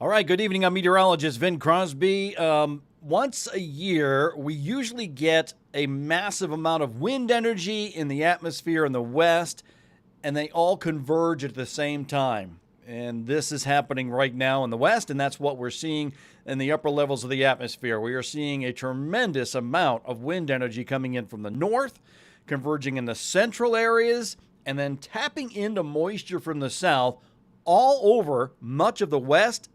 All right, good evening. I'm meteorologist Vin Crosby. Once a year, we usually get a massive amount of wind energy in the atmosphere in the west, and they all converge at the same time. And this is happening right now in the west, and that's what we're seeing in the upper levels of the atmosphere. We are seeing a tremendous amount of wind energy coming in from the north, converging in the central areas, and then tapping into moisture from the south all over much of the west,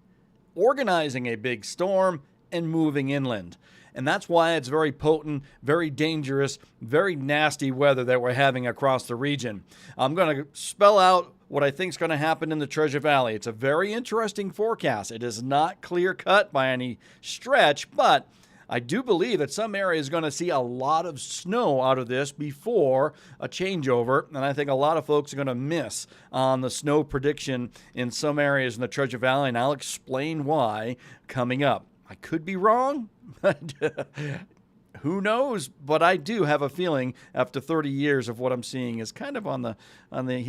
organizing a big storm and moving inland. And that's why it's very potent, very dangerous, very nasty weather that we're having across the region. I'm going to spell out what I think is going to happen in the Treasure Valley. It's a very interesting forecast. It is not clear cut by any stretch, but I do believe that some areas are going to see a lot of snow out of this before a changeover, and I think a lot of folks are going to miss on the snow prediction in some areas in the Treasure Valley, and I'll explain why coming up. I could be wrong, but who knows? But I do have a feeling after 30 years of what I'm seeing is kind of on the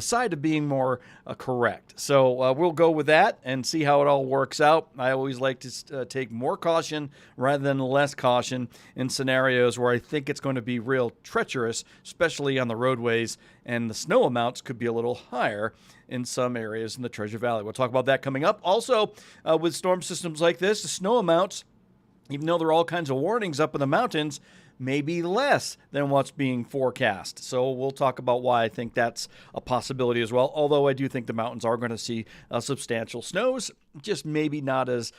side of being more correct. So we'll go with that and see how it all works out. I always like to take more caution rather than less caution in scenarios where I think it's going to be real treacherous, especially on the roadways, and the snow amounts could be a little higher in some areas in the Treasure Valley. We'll talk about that coming up. Also, with storm systems like this, the snow amounts, even though there are all kinds of warnings up in the mountains, may be less than what's being forecast. So we'll talk about why I think that's a possibility as well. Although I do think the mountains are going to see substantial snows, just maybe not as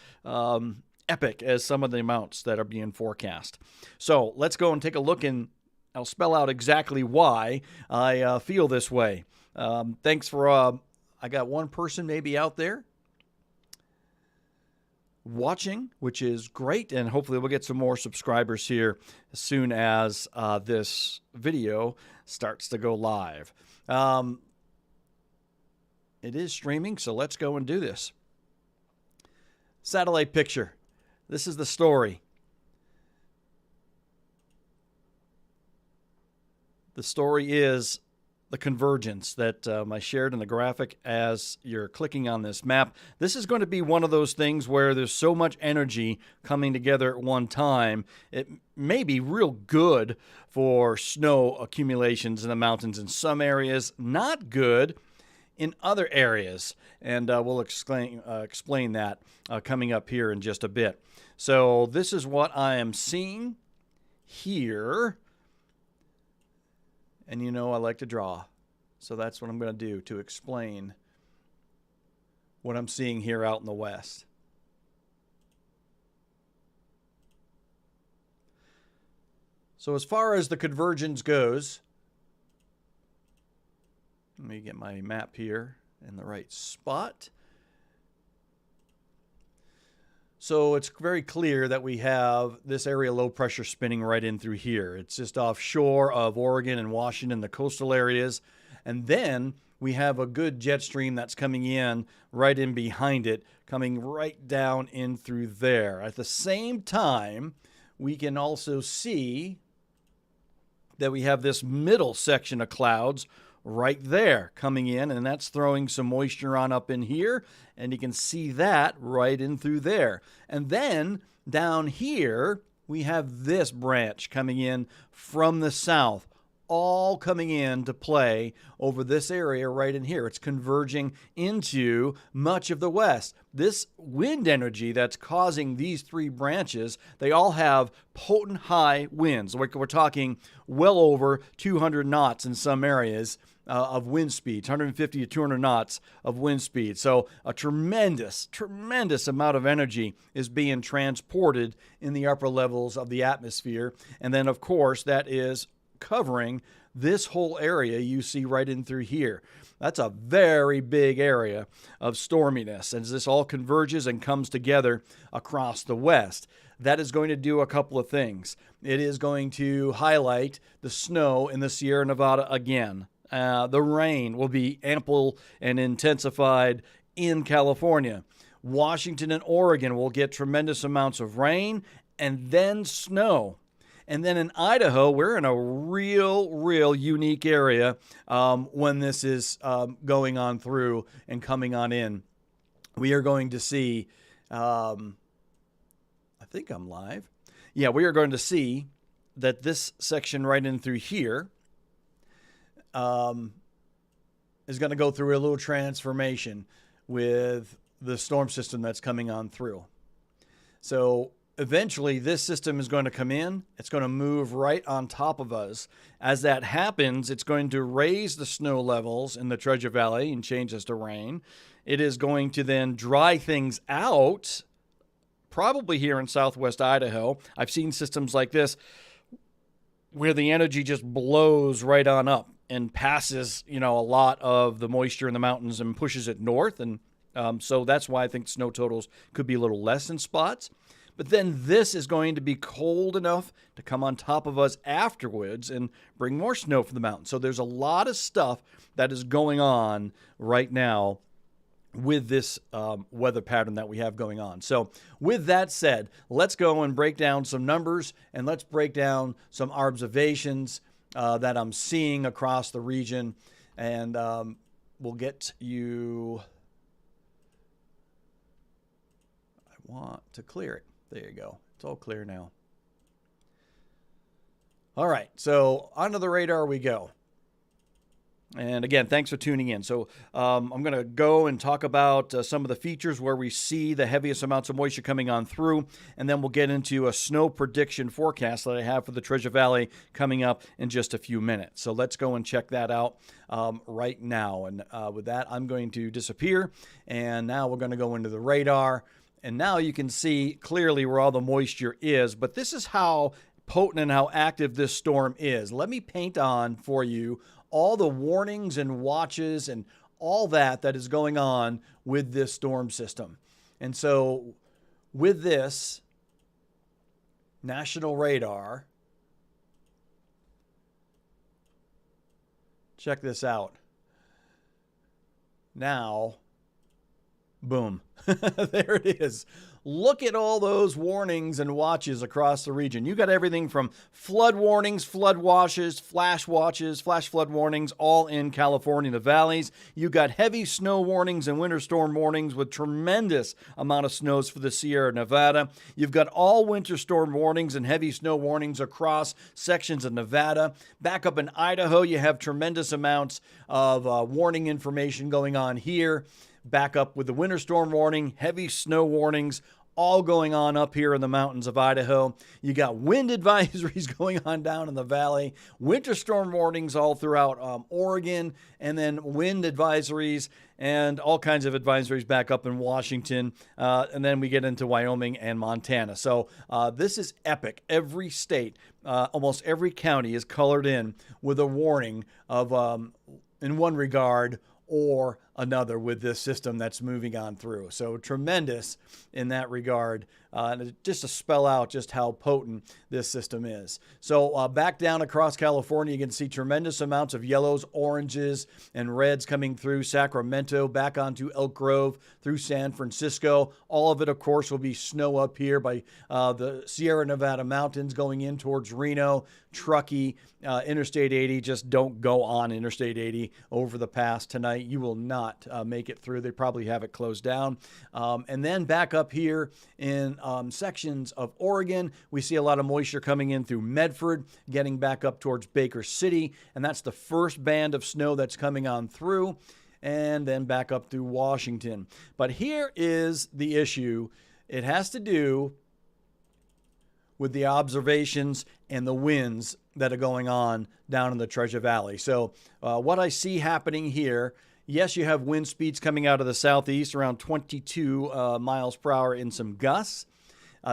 epic as some of the amounts that are being forecast. So let's go and take a look, and I'll spell out exactly why I feel this way. Thanks for, I got one person maybe out there watching, which is great, and hopefully we'll get some more subscribers here as soon as this video starts to go live. It is streaming, so let's go and do this. Satellite picture. This is the story. The story is the convergence that I shared in the graphic as you're clicking on this map. This is going to be one of those things where there's so much energy coming together at one time. It may be real good for snow accumulations in the mountains in some areas, not good in other areas. And we'll explain that coming up here in just a bit. So this is what I am seeing here. And you know I like to draw. So that's what I'm going to do to explain what I'm seeing here out in the west. So as far as the convergence goes, let me get my map here in the right spot. So it's very clear that we have this area low pressure spinning right in through here. It's just offshore of Oregon and Washington, the coastal areas. And then we have a good jet stream that's coming in right in behind it, coming right down in through there. At the same time, we can also see that we have this middle section of clouds right there coming in, and that's throwing some moisture on up in here, and you can see that right in through there. And then down here we have this branch coming in from the south, all coming in to play over this area right in here. It's converging into much of the west. This wind energy that's causing these three branches, they all have potent high winds. We're talking well over 200 knots in some areas of wind speeds, 150 to 200 knots of wind speed. So a tremendous amount of energy is being transported in the upper levels of the atmosphere. And then, of course, that is covering this whole area you see right in through here. That's a very big area of storminess as this all converges and comes together across the west. That is going to do a couple of things. It is going to highlight the snow in the Sierra Nevada again. The rain will be ample and intensified in California. Washington and Oregon will get tremendous amounts of rain and then snow. And then in Idaho, we're in a real unique area when this is going on through and coming on in. we are going to see, I think I'm live. Yeah, we are going to see that this section right in through here is going to go through a little transformation with the storm system that's coming on through. So eventually this system is going to come in. It's going to move right on top of us. As that happens, it's going to raise the snow levels in the Treasure Valley and change us to rain. It is going to then dry things out, probably here in southwest Idaho. I've seen systems like this where the energy just blows right on up and passes, a lot of the moisture in the mountains and pushes it north. And so that's why I think snow totals could be a little less in spots. But then this is going to be cold enough to come on top of us afterwards and bring more snow from the mountain. So there's a lot of stuff that is going on right now with this weather pattern that we have going on. So with that said, let's go and break down some numbers, and let's break down some observations that I'm seeing across the region. And we'll get you... I want to clear it. There you go. It's all clear now. All right, so onto the radar we go. And again, thanks for tuning in. So I'm going to go and talk about some of the features where we see the heaviest amounts of moisture coming on through, and then we'll get into a snow prediction forecast that I have for the Treasure Valley coming up in just a few minutes. So let's go and check that out right now. And with that, I'm going to disappear, and now we're going to go into the radar. And now you can see clearly where all the moisture is, but this is how potent and how active this storm is. Let me paint on for you all the warnings and watches and all that is going on with this storm system. And so with this national radar, check this out. Now, boom, there it is. Look at all those warnings and watches across the region. You got everything from flood warnings, flood watches, flash flood warnings, all in California, the valleys. You got heavy snow warnings and winter storm warnings with tremendous amount of snows for the Sierra Nevada. You've got all winter storm warnings and heavy snow warnings across sections of Nevada. Back up in Idaho, you have tremendous amounts of warning information going on here. Back up with the winter storm warning, heavy snow warnings, all going on up here in the mountains of Idaho. You got wind advisories going on down in the valley, winter storm warnings all throughout Oregon, and then wind advisories and all kinds of advisories back up in Washington. And then we get into Wyoming and Montana. So this is epic. Every state, almost every county is colored in with a warning of, in one regard, or another with this system that's moving on through. So tremendous in that regard, just to spell out just how potent this system is. So back down across California, you can see tremendous amounts of yellows, oranges, and reds coming through Sacramento, back onto Elk Grove, through San Francisco. All of it, of course, will be snow up here by the Sierra Nevada mountains going in towards Reno, Truckee, Interstate 80. Just don't go on Interstate 80 over the pass tonight. You will not make it through. They probably have it closed down. And then back up here in sections of Oregon, we see a lot of moisture coming in through Medford, getting back up towards Baker City. And that's the first band of snow that's coming on through. And then back up through Washington. But here is the issue. It has to do with the observations and the winds that are going on down in the Treasure Valley. So what I see happening here, yes, you have wind speeds coming out of the southeast around 22 miles per hour in some gusts.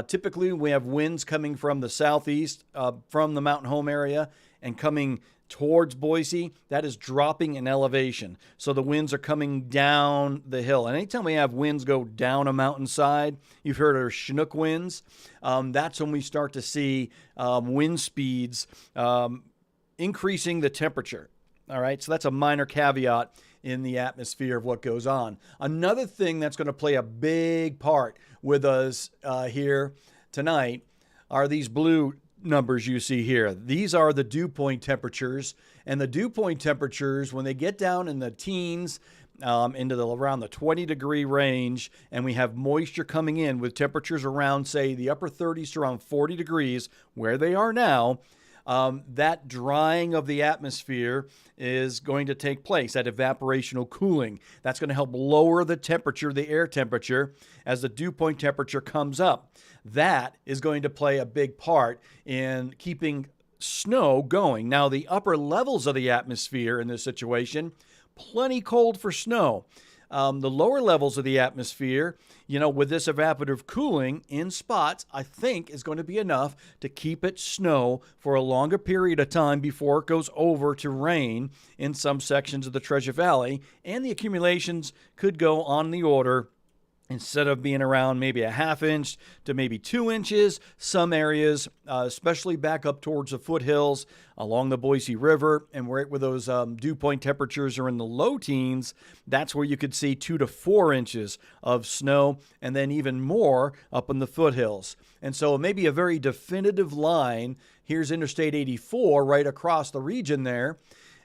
Typically, we have winds coming from the southeast, from the Mountain Home area, and coming towards Boise. That is dropping in elevation. So the winds are coming down the hill. And anytime we have winds go down a mountainside, you've heard of Chinook winds. That's when we start to see wind speeds increasing the temperature. All right, so that's a minor caveat in the atmosphere of what goes on. Another thing that's going to play a big part with us here tonight are these blue numbers you see here. These are the dew point temperatures, and the dew point temperatures, when they get down in the teens into around the 20-degree range, and we have moisture coming in with temperatures around, say, the upper 30s to around 40 degrees, where they are now, that drying of the atmosphere is going to take place, that evaporational cooling. That's going to help lower the temperature, the air temperature, as the dew point temperature comes up. That is going to play a big part in keeping snow going. Now, the upper levels of the atmosphere in this situation, plenty cold for snow. The lower levels of the atmosphere, with this evaporative cooling in spots, I think is going to be enough to keep it snow for a longer period of time before it goes over to rain in some sections of the Treasure Valley. And the accumulations could go on the order, instead of being around maybe a ½ inch to maybe 2 inches, some areas, especially back up towards the foothills along the Boise River, and where those dew point temperatures are in the low teens, that's where you could see 2 to 4 inches of snow, and then even more up in the foothills. And so it may be a very definitive line. Here's Interstate 84 right across the region there,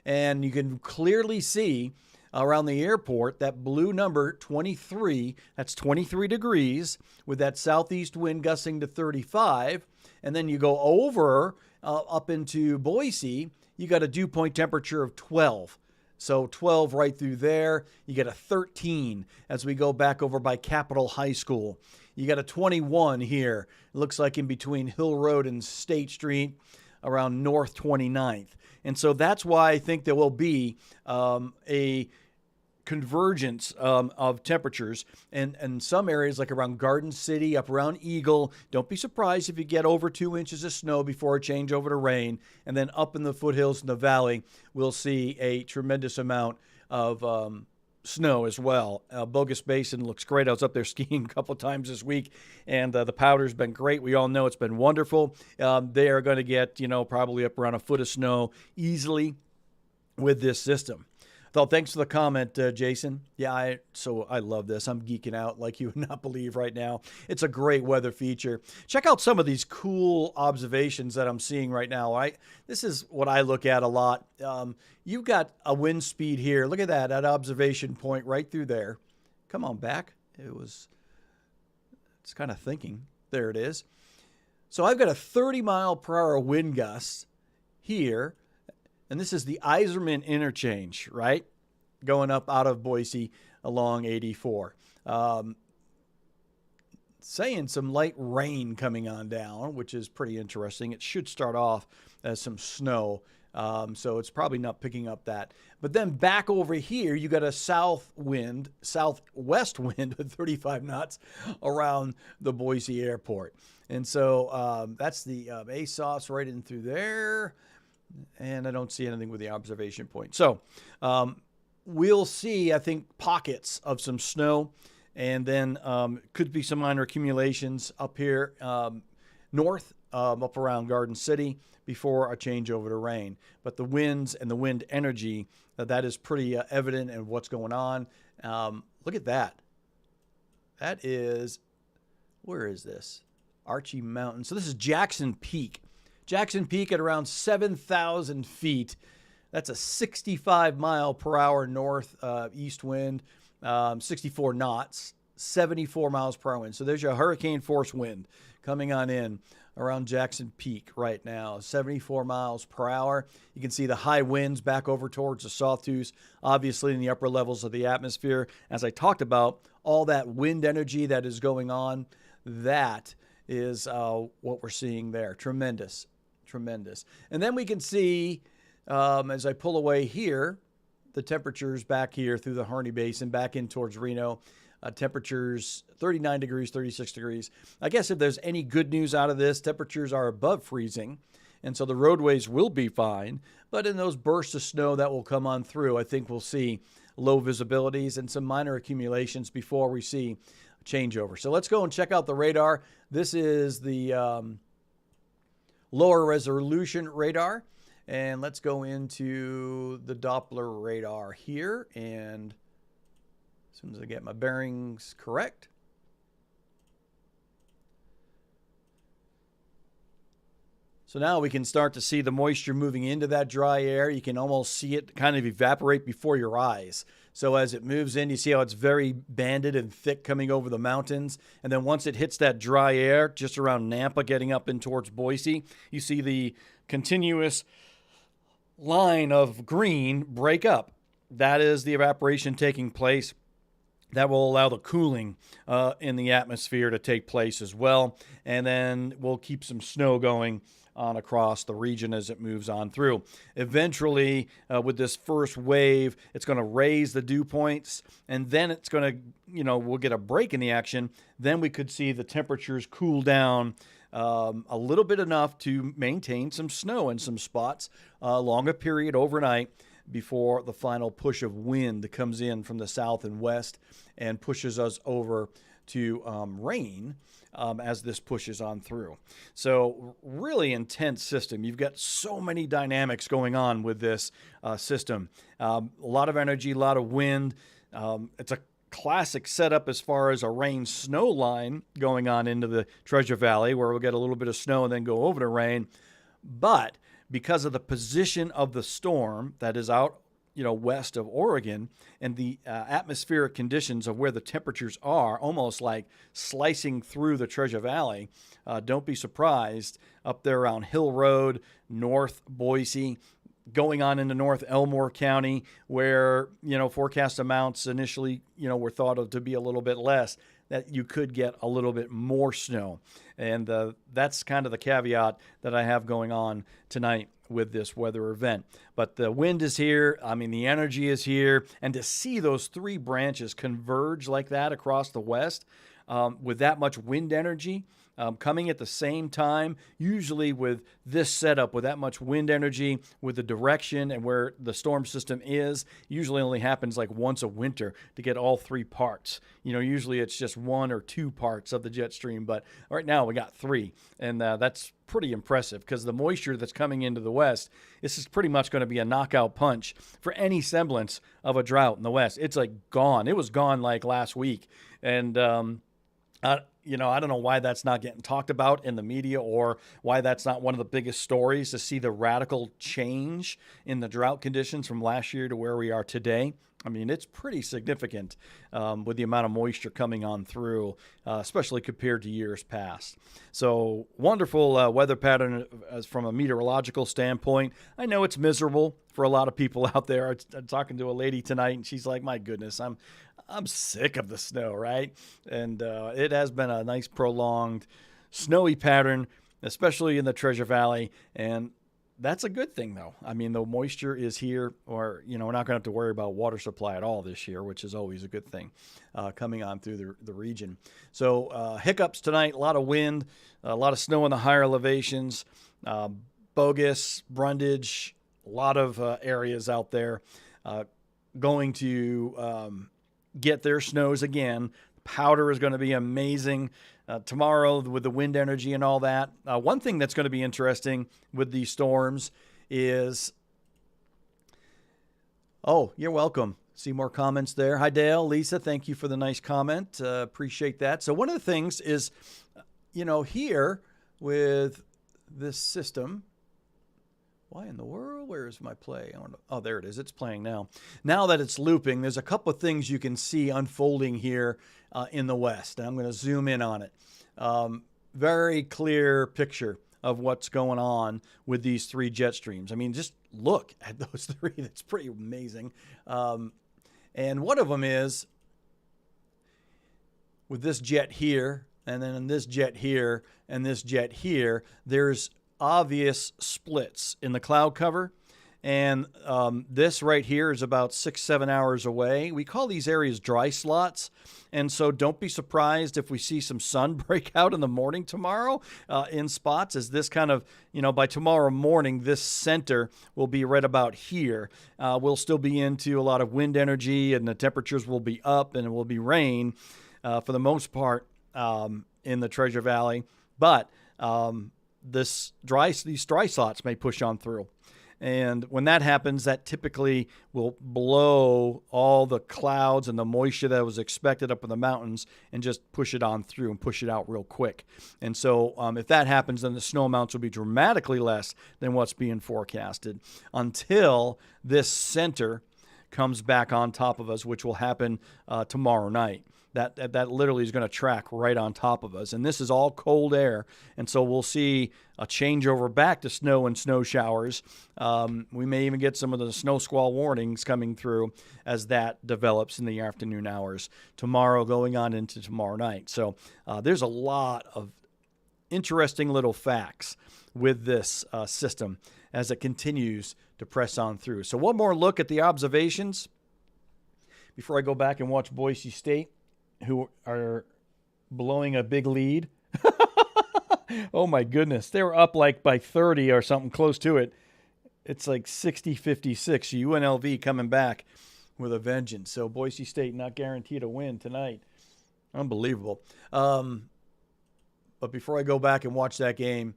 and you can clearly see around the airport, that blue number 23, that's 23 degrees with that southeast wind gusting to 35. And then you go over up into Boise, you got a dew point temperature of 12. So 12 right through there. You get a 13 as we go back over by Capitol High School. You got a 21 here. It looks like in between Hill Road and State Street around North 29th. And so that's why I think there will be a convergence of temperatures and some areas like around Garden City, up around Eagle. Don't be surprised if you get over 2 inches of snow before it change over to rain. And then up in the foothills in the valley, we'll see a tremendous amount of snow as well. Bogus Basin looks great. I was up there skiing a couple of times this week, and the powder's been great. We all know it's been wonderful. They are going to get, probably up around a foot of snow easily with this system. So thanks for the comment, Jason. Yeah, I love this. I'm geeking out like you would not believe right now. It's a great weather feature. Check out some of these cool observations that I'm seeing right now. This is what I look at a lot. You've got a wind speed here. Look at that observation point right through there. Come on back. It's kind of thinking. There it is. So I've got a 30-mile-per-hour wind gust here. And this is the Iserman interchange, right? Going up out of Boise along 84. Saying some light rain coming on down, which is pretty interesting. It should start off as some snow. So it's probably not picking up that. But then back over here, you got a southwest wind with 35 knots around the Boise airport. And so that's the ASOS right in through there. And I don't see anything with the observation point. So we'll see, I think, pockets of some snow, and then could be some minor accumulations up here north, up around Garden City before a change over to rain. But the winds and the wind energy, that is pretty evident in what's going on. Look at that. That is, where is this? Archie Mountain. So this is Jackson Peak. Jackson Peak at around 7,000 feet. That's a 65-mile-per-hour north-east wind, 64 knots, 74 miles per hour wind. So there's your hurricane force wind coming on in around Jackson Peak right now, 74 miles per hour. You can see the high winds back over towards the Sawtooth, obviously in the upper levels of the atmosphere. As I talked about, all that wind energy that is going on, that is what we're seeing there. Tremendous. And then we can see, as I pull away here, the temperatures back here through the Harney Basin, back in towards Reno, temperatures 39 degrees, 36 degrees. I guess if there's any good news out of this, temperatures are above freezing, and so the roadways will be fine. But in those bursts of snow that will come on through, I think we'll see low visibilities and some minor accumulations before we see a changeover. So let's go and check out the radar. This is the lower resolution radar, and let's go into the Doppler radar here, and as soon as I get my bearings correct, So now we can start to see the moisture moving into that dry air. You can almost see it kind of evaporate before your eyes. So as it moves in, you see how it's very banded and thick coming over the mountains. And then once it hits that dry air just around Nampa, getting up in towards Boise, you see the continuous line of green break up. That is the evaporation taking place. That will allow the cooling in the atmosphere to take place as well. And then we'll keep some snow going on across the region as it moves on through. Eventually, with this first wave, it's going to raise the dew points, and then it's going to, we'll get a break in the action. Then we could see the temperatures cool down a little bit enough to maintain some snow in some spots along a period overnight before the final push of wind comes in from the south and west and pushes us over to rain as this pushes on through. So really intense system. You've got so many dynamics going on with this system. A lot of energy, a lot of wind. It's a classic setup as far as a rain-snow line going on into the Treasure Valley, where we'll get a little bit of snow and then go over to rain. But because of the position of the storm that is out, west of Oregon, and the atmospheric conditions of where the temperatures are, almost like slicing through the Treasure Valley, don't be surprised up there around Hill Road, North Boise, going on into North Elmore County, where, forecast amounts initially, were thought of to be a little bit less, that you could get a little bit more snow. And that's kind of the caveat that I have going on tonight with this weather event. But the wind is here. The energy is here. And to see those three branches converge like that across the west with that much wind energy, coming at the same time, usually with this setup, with that much wind energy, with the direction and where the storm system is, usually only happens like once a winter to get all three parts. Usually it's just one or two parts of the jet stream, but right now we got three, and that's pretty impressive because the moisture that's coming into the west, this is pretty much going to be a knockout punch for any semblance of a drought in the west. It's like gone. It was gone like last week, and I don't know why that's not getting talked about in the media, or why that's not one of the biggest stories, to see the radical change in the drought conditions from last year to where we are today. It's pretty significant with the amount of moisture coming on through, especially compared to years past. So wonderful weather pattern from a meteorological standpoint. I know it's miserable for a lot of people out there. I'm talking to a lady tonight, and she's like, my goodness, I'm sick of the snow, right? And it has been a nice prolonged snowy pattern, especially in the Treasure Valley. And that's a good thing, though. The moisture is here, or, we're not going to have to worry about water supply at all this year, which is always a good thing coming on through the region. So hiccups tonight, a lot of wind, a lot of snow in the higher elevations, Bogus, Brundage, a lot of areas out there going to get their snows again. Powder is going to be amazing tomorrow with the wind energy and all that. One thing that's going to be interesting with these storms is, you're welcome. See more comments there. Hi, Dale, Lisa, thank you for the nice comment. Appreciate that. So one of the things is, here with this system, why in the world? Where is my play? Oh, there it is. It's playing now. Now that it's looping, there's a couple of things you can see unfolding here in the west. And I'm going to zoom in on it. Very clear picture of what's going on with these three jet streams. Just look at those three. That's pretty amazing. And one of them is with this jet here, and then this jet here, and this jet here, there's obvious splits in the cloud cover. And this right here is about 6-7 hours away. We call these areas dry slots. And so don't be surprised if we see some sun break out in the morning tomorrow in spots, as this kind of, by tomorrow morning, this center will be right about here. We'll still be into a lot of wind energy, and the temperatures will be up, and it will be rain for the most part in the Treasure Valley. But these dry slots may push on through. And when that happens, that typically will blow all the clouds and the moisture that was expected up in the mountains and just push it on through and push it out real quick. And so if that happens, then the snow amounts will be dramatically less than what's being forecasted until this center comes back on top of us, which will happen tomorrow night. That literally is going to track right on top of us. And this is all cold air. And so we'll see a changeover back to snow and snow showers. We may even get some of the snow squall warnings coming through as that develops in the afternoon hours tomorrow going on into tomorrow night. So there's a lot of interesting little facts with this system as it continues to press on through. So one more look at the observations before I go back and watch Boise State, who are blowing a big lead. Oh my goodness. They were up like by 30 or something close to it. It's like 60-56. UNLV coming back with a vengeance. So Boise State not guaranteed a win tonight. Unbelievable. But before I go back and watch that game,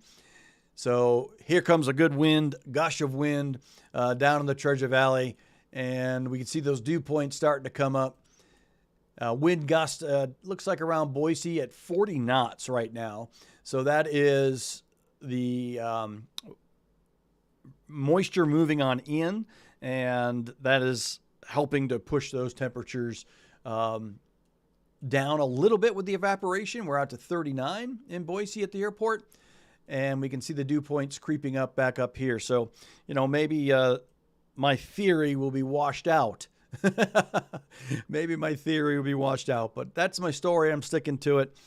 so here comes a good wind, gush of wind down in the Treasure Valley, and we can see those dew points starting to come up. Wind gust looks like around Boise at 40 knots right now. So that is the moisture moving on in, and that is helping to push those temperatures down a little bit with the evaporation. We're out to 39 in Boise at the airport, and we can see the dew points creeping up back up here. So, maybe my theory will be washed out. Maybe my theory will be washed out, but that's my story. I'm sticking to it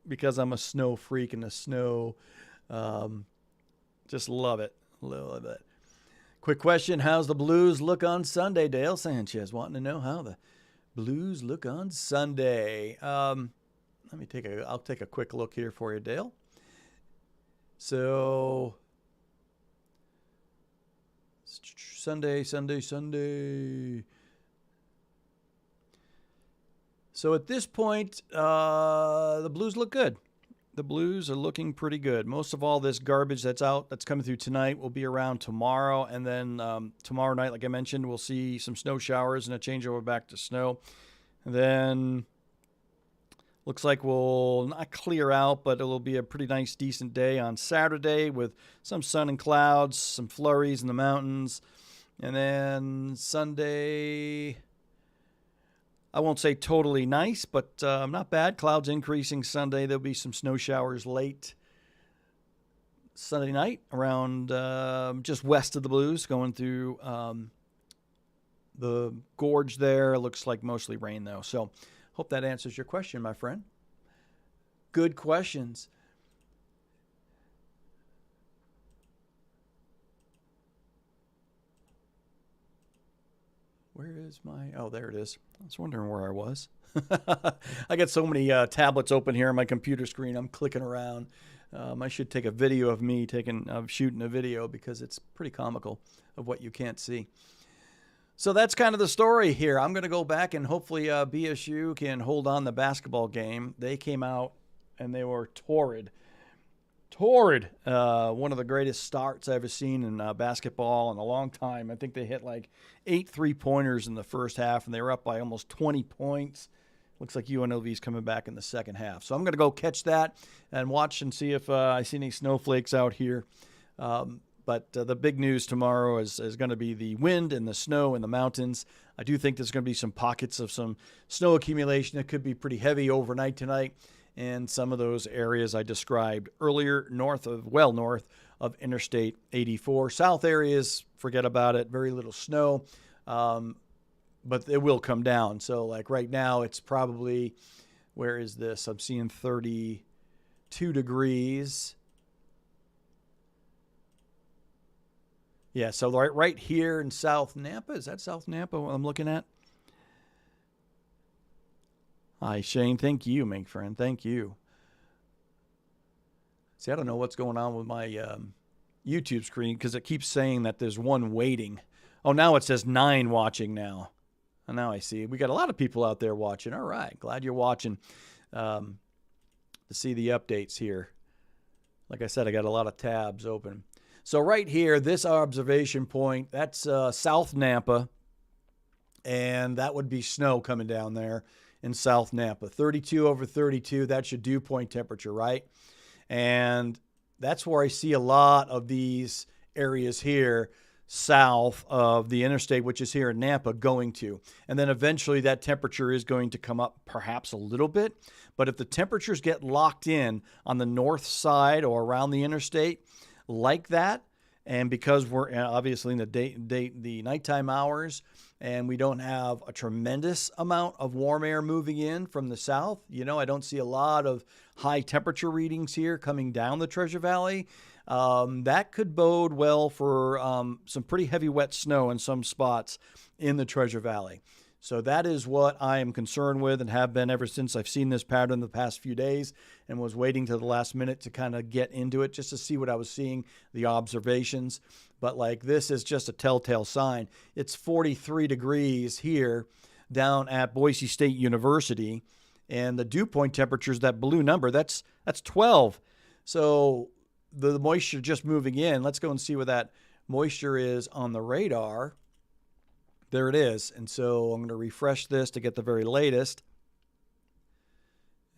because I'm a snow freak, and the snow, just love it. Love it. Quick question. How's the Blues look on Sunday? Dale Sanchez wanting to know how the Blues look on Sunday. I'll take a quick look here for you, Dale. So Sunday. So at this point, the Blues look good. The Blues are looking pretty good. Most of all this garbage that's coming through tonight will be around tomorrow. And then tomorrow night, like I mentioned, we'll see some snow showers and a changeover back to snow. And then looks like we'll not clear out, but it'll be a pretty nice, decent day on Saturday with some sun and clouds, some flurries in the mountains. And then Sunday, I won't say totally nice, but not bad. Clouds increasing Sunday. There'll be some snow showers late Sunday night around just west of the Blues, going through the gorge there. Looks like mostly rain, though. So hope that answers your question, my friend. Good questions. Where is oh, there it is. I was wondering where I was. I got so many tablets open here on my computer screen. I'm clicking around. I should take a video of me shooting a video because it's pretty comical of what you can't see. So that's kind of the story here. I'm going to go back and hopefully BSU can hold on the basketball game. They came out and they were torrid. One of the greatest starts I've ever seen in basketball in a long time. I think they hit like 8 3-pointers in the first half, and they were up by almost 20 points. Looks like UNLV's coming back in the second half. So I'm going to go catch that and watch and see if I see any snowflakes out here. But the big news tomorrow is going to be the wind and the snow in the mountains. I do think there's going to be some pockets of some snow accumulation that could be pretty heavy overnight tonight. And some of those areas I described earlier, north of Interstate 84. South areas, forget about it, very little snow, but it will come down. So like right now, it's probably, where is this? I'm seeing 32 degrees. Yeah, so right here in South Nampa, is that South Nampa what I'm looking at? Hi, Shane. Thank you, my friend. Thank you. See, I don't know what's going on with my YouTube screen because it keeps saying that there's one waiting. Oh, now it says 9 watching now. And now I see. We got a lot of people out there watching. All right. Glad you're watching to see the updates here. Like I said, I got a lot of tabs open. So right here, this observation point, that's South Nampa, and that would be snow coming down there in South Nampa. 32 over 32, that's your dew point temperature, right? And that's where I see a lot of these areas here south of the interstate, which is here in Nampa, going to. And then eventually that temperature is going to come up perhaps a little bit. But if the temperatures get locked in on the north side or around the interstate like that, and because we're obviously in the nighttime hours and we don't have a tremendous amount of warm air moving in from the south, I don't see a lot of high temperature readings here coming down the Treasure Valley. That could bode well for some pretty heavy wet snow in some spots in the Treasure Valley. So that is what I am concerned with and have been ever since I've seen this pattern the past few days, and was waiting to the last minute to kind of get into it just to see what I was seeing, the observations. But like, this is just a telltale sign. It's 43 degrees here down at Boise State University, and the dew point temperature is that blue number. That's 12. So the moisture just moving in. Let's go and see what that moisture is on the radar. There it is. And so I'm going to refresh this to get the very latest,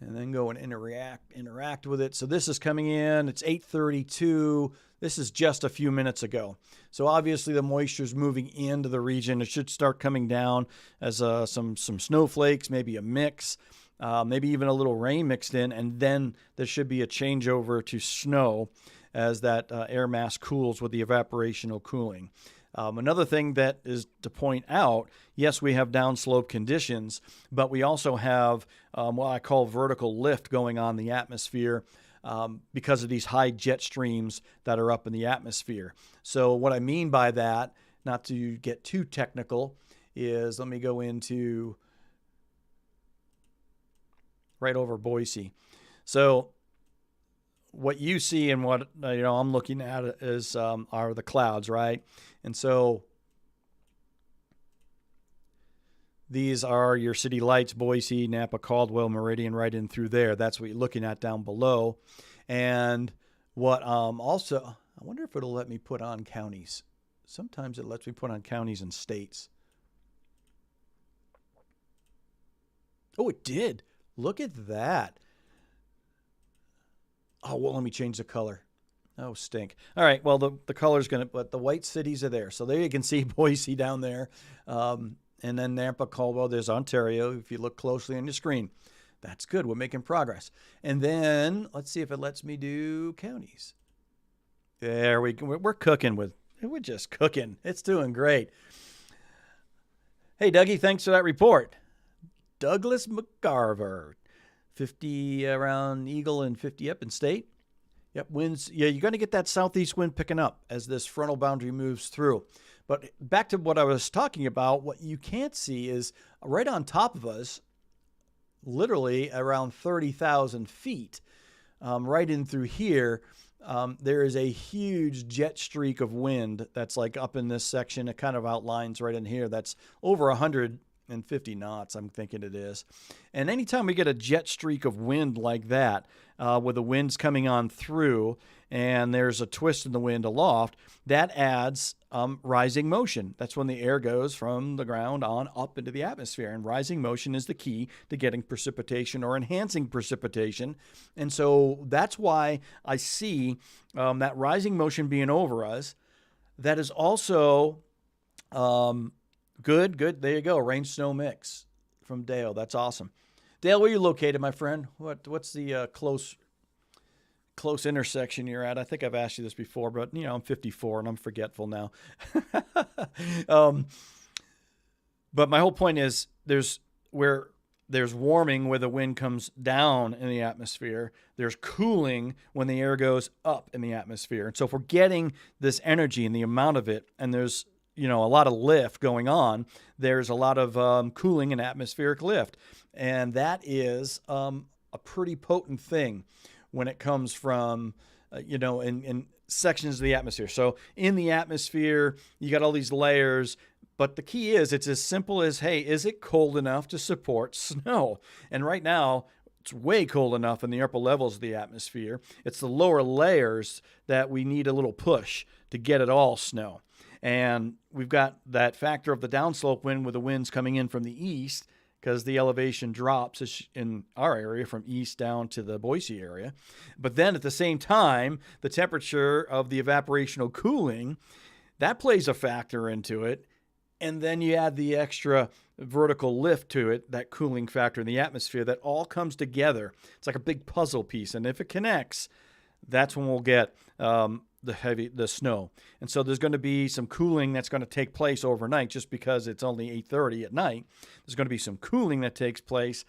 and then go and interact with it. So this is coming in. It's 8:32. This is just a few minutes ago. So obviously the moisture is moving into the region. It should start coming down as some snowflakes, maybe a mix, maybe even a little rain mixed in, and then there should be a changeover to snow as that air mass cools with the evaporational cooling. Another thing that is to point out, yes, we have downslope conditions, but we also have what I call vertical lift going on in the atmosphere because of these high jet streams that are up in the atmosphere. So what I mean by that, not to get too technical, is let me go into right over Boise. So what you see and what I'm looking at is are the clouds, right? And so these are your city lights: Boise, Nampa, Caldwell, Meridian, right in through there. That's what you're looking at down below. And what also, I wonder if it'll let me put on counties. Sometimes it lets me put on counties and states. Oh, it did. Look at that. Oh, well, let me change the color. Oh, stink. All right, well, the color's going to, but the white cities are there. So there you can see Boise down there. And then Nampa, Caldwell, there's Ontario, if you look closely on your screen. That's good. We're making progress. And then let's see if it lets me do counties. There we go. We're cooking. We're just cooking. It's doing great. Hey, Dougie, thanks for that report. Douglas McGarver, 50 around Eagle and 50 up in State. Yep, winds. Yeah, you're going to get that southeast wind picking up as this frontal boundary moves through. But back to what I was talking about, what you can't see is right on top of us, literally around 30,000 feet, right in through here, there is a huge jet streak of wind that's like up in this section. It kind of outlines right in here. That's over 150 knots, I'm thinking it is. And anytime we get a jet streak of wind like that, with the winds coming on through and there's a twist in the wind aloft, that adds rising motion. That's when the air goes from the ground on up into the atmosphere. And rising motion is the key to getting precipitation or enhancing precipitation. And so that's why I see that rising motion being over us. That is also good. There you go. Rain snow mix from Dale. That's awesome. Dale, where are you located, my friend? What's the close intersection you're at? I think I've asked you this before, but I'm 54 and I'm forgetful now. But my whole point is there's warming where the wind comes down in the atmosphere. There's cooling when the air goes up in the atmosphere. And so if we're getting this energy and the amount of it, and there's a lot of lift going on, there's a lot of cooling and atmospheric lift. And that is a pretty potent thing when it comes from, in sections of the atmosphere. So in the atmosphere, you got all these layers, but the key is it's as simple as, hey, is it cold enough to support snow? And right now, it's way cold enough in the upper levels of the atmosphere. It's the lower layers that we need a little push to get it all snow. And we've got that factor of the downslope wind with the winds coming in from the east because the elevation drops in our area from east down to the Boise area. But then at the same time, the temperature of the evaporational cooling, that plays a factor into it. And then you add the extra vertical lift to it, that cooling factor in the atmosphere, that all comes together. It's like a big puzzle piece. And if it connects, that's when we'll get the snow. And so there's going to be some cooling that's going to take place overnight just because it's only 8:30 at night. There's going to be some cooling that takes place.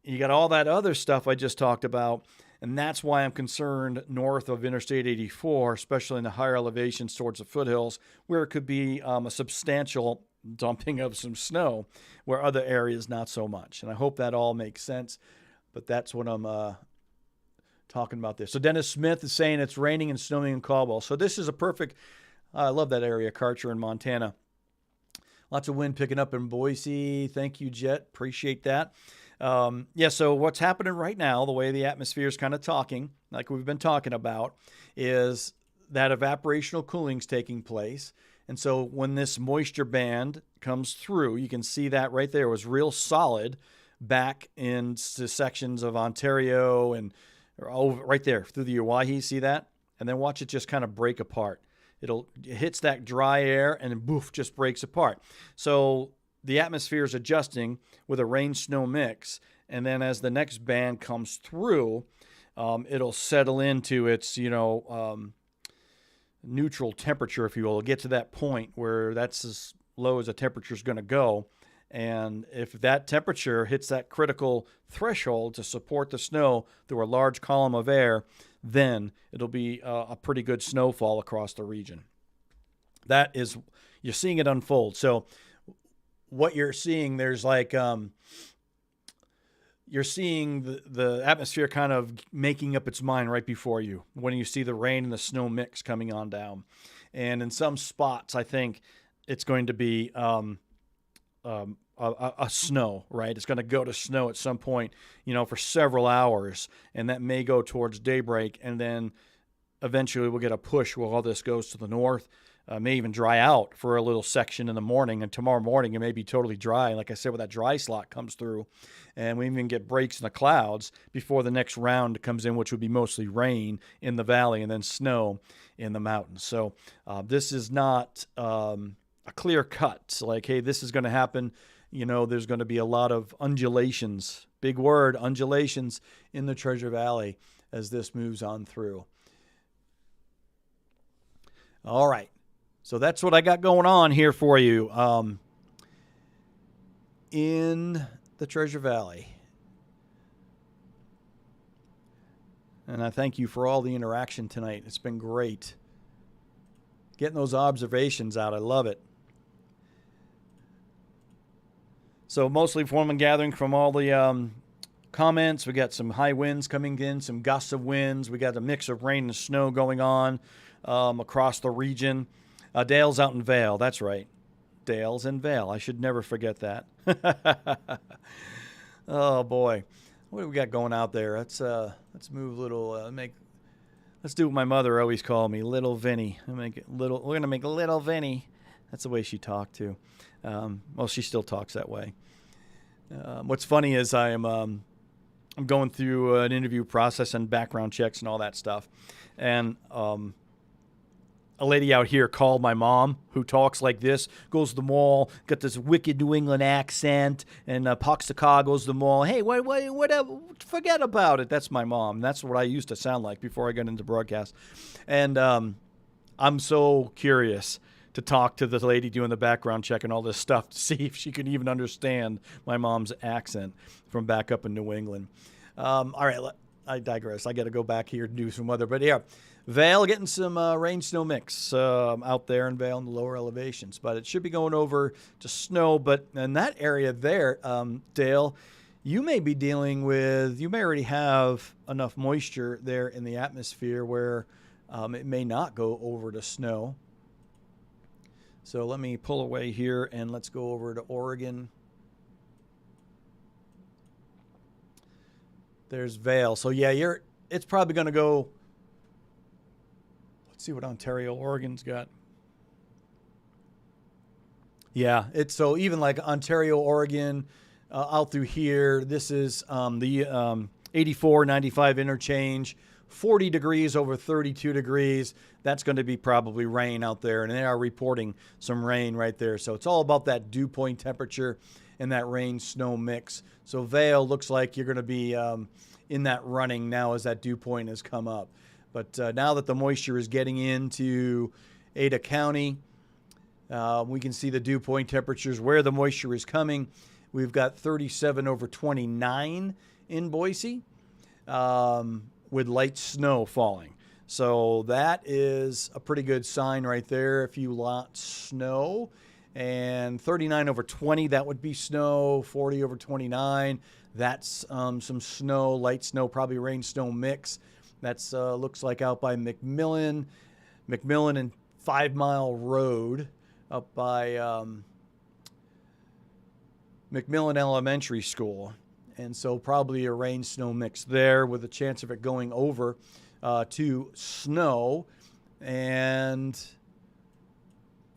You got all that other stuff I just talked about. And that's why I'm concerned north of Interstate 84, especially in the higher elevations towards the foothills, where it could be a substantial dumping of some snow, where other areas not so much. And I hope that all makes sense. But that's what I'm talking about there. So Dennis Smith is saying it's raining and snowing in Caldwell. So this is a perfect, I love that area, Karcher in Montana. Lots of wind picking up in Boise. Thank you, Jet. Appreciate that. So what's happening right now, the way the atmosphere is kind of talking, like we've been talking about, is that evaporational cooling is taking place. And so when this moisture band comes through, you can see that right there. It was real solid back into sections of Ontario and over right there through the Owyhee. See that? And then watch it just kind of break apart. It hits that dry air and then boof, just breaks apart. So the atmosphere is adjusting with a rain-snow mix, and then as the next band comes through, it'll settle into its, neutral temperature, if you will. It'll get to that point where that's as low as the temperature is going to go, and if that temperature hits that critical threshold to support the snow through a large column of air, then it'll be a pretty good snowfall across the region. That is, you're seeing it unfold. So what you're seeing, there's like, you're seeing the atmosphere kind of making up its mind right before you when you see the rain and the snow mix coming on down. And in some spots, I think it's going to be a snow, right? It's going to go to snow at some point, for several hours, and that may go towards daybreak. And then eventually we'll get a push where all this goes to the north. May even dry out for a little section in the morning, and tomorrow morning it may be totally dry. Like I said, when that dry slot comes through, and we even get breaks in the clouds before the next round comes in, which would be mostly rain in the valley and then snow in the mountains. So this is not a clear cut. Like, hey, this is going to happen. There's going to be a lot of undulations, big word, undulations in the Treasure Valley as this moves on through. All right. So that's what I got going on here for you in the Treasure Valley. And I thank you for all the interaction tonight. It's been great. Getting those observations out, I love it. So mostly form and gathering from all the comments. We got some high winds coming in, some gusts of winds. We got a mix of rain and snow going on across the region. Dale's out in Vail. That's right. Dale's in Vail. I should never forget that. Oh, boy. What do we got going out there? Let's move a little, let's do what my mother always called me, Little Vinny. We're going to make Little Vinny. That's the way she talked, too. Well, she still talks that way. What's funny is I'm going through an interview process and background checks and all that stuff. And a lady out here called my mom, who talks like this, goes to the mall, got this wicked New England accent, and parks the car, goes to the mall. Hey, whatever, forget about it. That's my mom. That's what I used to sound like before I got into broadcast. And I'm so curious to talk to the lady doing the background check and all this stuff to see if she can even understand my mom's accent from back up in New England. All right, I digress. I got to go back here and do some weather. But yeah, Vail getting some rain-snow mix out there in Vail in the lower elevations. But it should be going over to snow. But in that area there, Dale, you may be dealing with, you may already have enough moisture there in the atmosphere where it may not go over to snow. So let me pull away here and let's go over to Oregon. There's Vail. So yeah, it's probably going to go. Let's see what Ontario, Oregon's got. Yeah, it's so even like Ontario, Oregon, out through here. This is the 84-95 interchange. 40 degrees over 32 degrees. That's going to be probably rain out there, and they are reporting some rain right there. So it's all about that dew point temperature and that rain-snow mix. So Vail looks like you're going to be in that running now as that dew point has come up. But now that the moisture is getting into Ada County, we can see the dew point temperatures where the moisture is coming. We've got 37 over 29 in Boise. With light snow falling. So that is a pretty good sign right there if you want snow. And 39 over 20, that would be snow. 40 over 29, that's some snow, light snow, probably rain snow mix. That's looks like out by McMillan and 5 Mile Road up by McMillan Elementary School. And so probably a rain-snow mix there with a chance of it going over to snow. And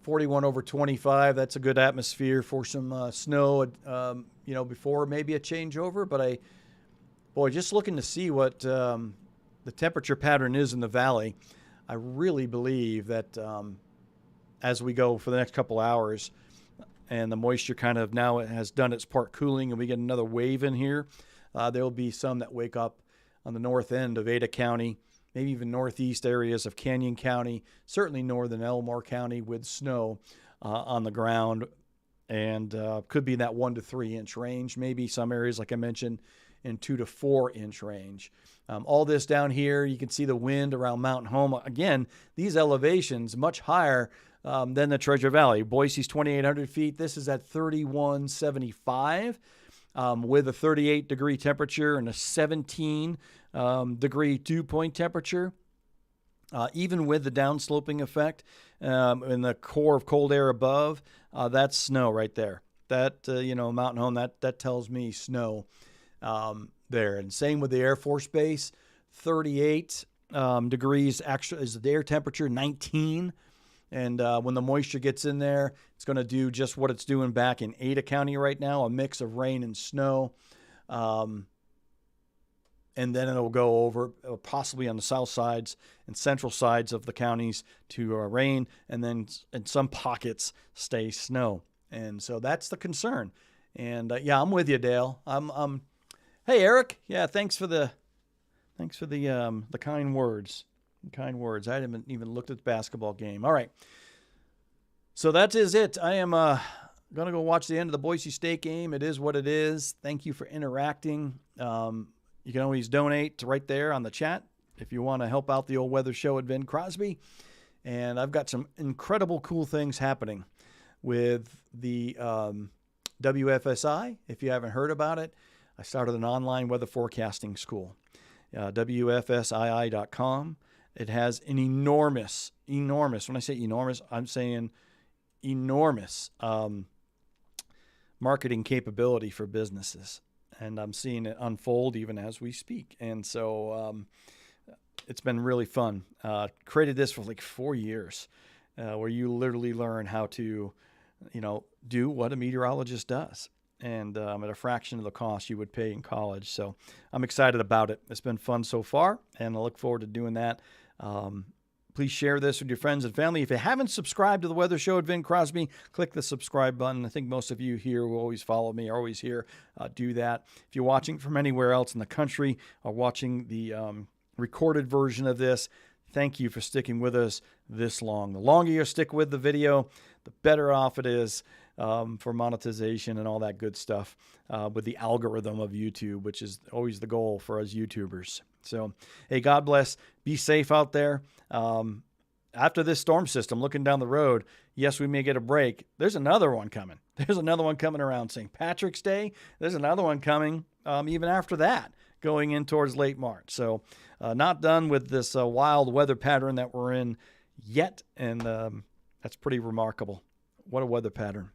41 over 25, that's a good atmosphere for some snow, before maybe a changeover. But just looking to see what the temperature pattern is in the valley, I really believe that as we go for the next couple hours, and the moisture kind of now it has done its part cooling, and we get another wave in here. There will be some that wake up on the north end of Ada County, maybe even northeast areas of Canyon County, certainly northern Elmore County with snow on the ground, and could be in that 1 to 3 inch range. Maybe some areas, like I mentioned, in 2 to 4 inch range. All this down here, you can see the wind around Mountain Home. Again, these elevations much higher than the Treasure Valley. Boise's 2,800 feet. This is at 3,175 with a 38 degree temperature and a 17 degree dew point temperature. Even with the downsloping effect in the core of cold air above, that's snow right there. That, Mountain Home, that tells me snow there. And same with the Air Force Base, 38 degrees actually is the air temperature, 19. And when the moisture gets in there, it's going to do just what it's doing back in Ada County right now, a mix of rain and snow. And then it'll go over possibly on the south sides and central sides of the counties to rain, and then in some pockets stay snow. And so that's the concern. And I'm with you, Dale. Hey, Eric. Yeah, thanks for the kind words. Kind words. I haven't even looked at the basketball game. All right. So that is it. I am going to go watch the end of the Boise State game. It is what it is. Thank you for interacting. You can always donate right there on the chat if you want to help out the old weather show at Vin Crosby. And I've got some incredible cool things happening with the WFSI. If you haven't heard about it, I started an online weather forecasting school, WFSII.com. It has an enormous, when I say enormous, I'm saying enormous marketing capability for businesses. And I'm seeing it unfold even as we speak. And so it's been really fun. Created this for like 4 years where you literally learn how to, do what a meteorologist does. And at a fraction of the cost you would pay in college. So I'm excited about it. It's been fun so far, and I look forward to doing that. Please share this with your friends and family. If you haven't subscribed to the Weather Show at Vin Crosby, click the subscribe button. I think most of you here who always follow me are always here. Do that. If you're watching from anywhere else in the country or watching the recorded version of this, thank you for sticking with us this long. The longer you stick with the video, the better off it is for monetization and all that good stuff with the algorithm of YouTube, which is always the goal for us YouTubers. So, hey, God bless. Be safe out there. After this storm system, looking down the road, yes, we may get a break. There's another one coming. There's another one coming around St. Patrick's Day. There's another one coming even after that, going in towards late March. So not done with this wild weather pattern that we're in yet, and that's pretty remarkable. What a weather pattern.